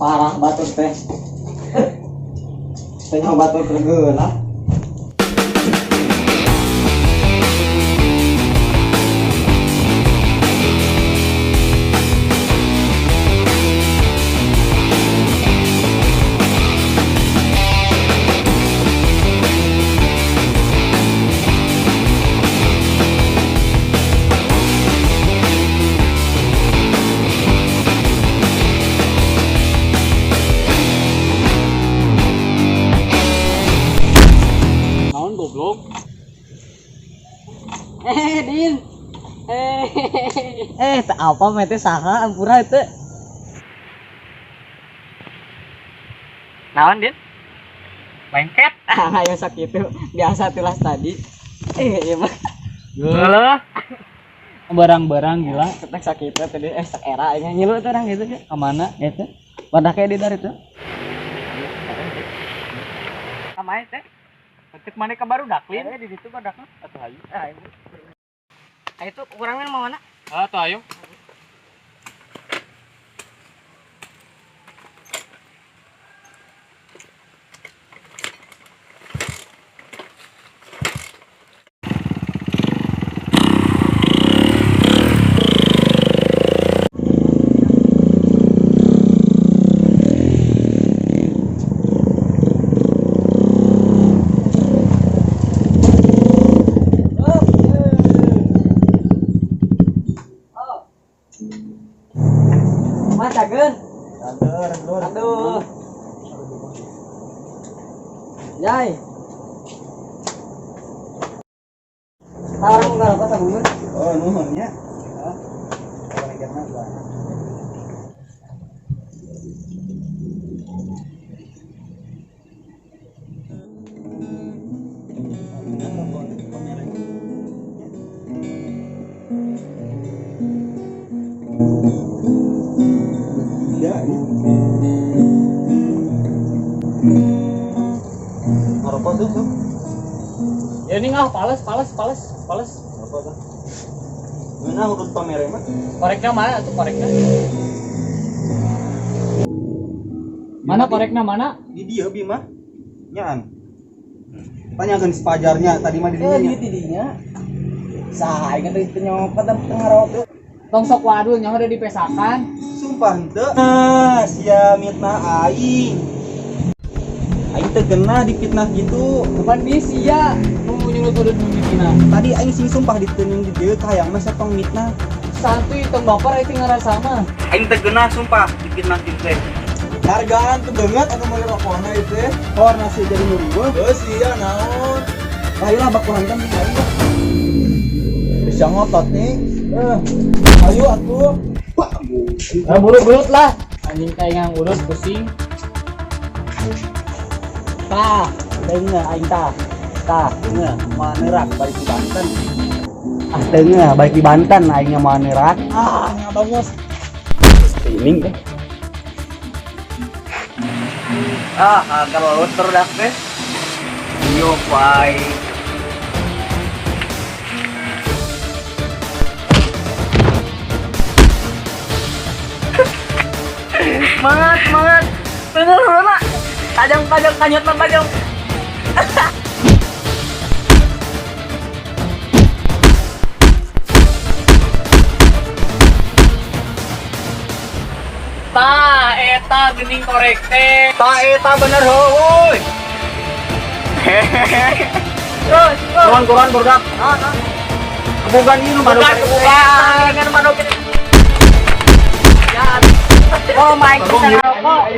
Parah batur teh. Teh batur kegeula. Naon goblok? Din. Tak apa mete saha ampura itu. Naon, Din? Lengket. Aya sakitu biasa tilas tadi. Ieu mah Geuleuh. Barang-barang gila. ketek sakitu tadi sak era nya nyilu teh urang gitu ke mana eta. Wadah kayak di dari itu. Kamae teh? Cek mana ke baru daklin? Di situ badak atuh hayu. Itu kurangnya mau mana? Ah, tuh ayo. Mas Agen. Aduh. Yai. Tarang enggak apa sabun. Oh, nuhun nya. Ya, ngerokok tuh, Sob. Ya ini ngah pales. Ngerokok tuh. Mana urut pamer mah? Koreknya mana tuh koreknya? Mana koreknya mana? Di dia Bima. Nyaan. Tanyakan si pajarnya tadi mah di dinya. Tidinya. Saha ingat itu nyopot tengah rokok. Tong sok waduh nya udah dipesakan. Sumpah henteu. Nah, sia mitnah aing. Aing teh genah dipitnah gitu. Bukan bisi ya. Nu nyulut udah dina. Tadi aing sing sumpah diteunyeun di dieu ka hayang mah satong mitnah. Santuy tong baper itu ngerasa mah. Aing teh genah sumpah dipitnah kitu teh. Hargaan tuh banget anu mau rokokna itu. Oh, nasi jadi nurung. Geus sia naon. Ayolah bakuhan kan aing. Bisa ngotot nih. Ayo atuh. Buru-burut lah. Anjing kayak yang urut pusing. Tah, deungeun aing tah. Tah, deungeun manerak balik di Banten. Deungeun baik di Banten aing mah nerak. Ngabangos. Streaming teh. Agar lalu terdak teh. Yo pai. Semangat. Bener lah. Tajam kanyut mah tajam. Eta gening korek teh. Eta bener heuh. Terus. Kuran berdak. Kebugan ieu nu manuk. Bukan manuk. Ya. Oh my god.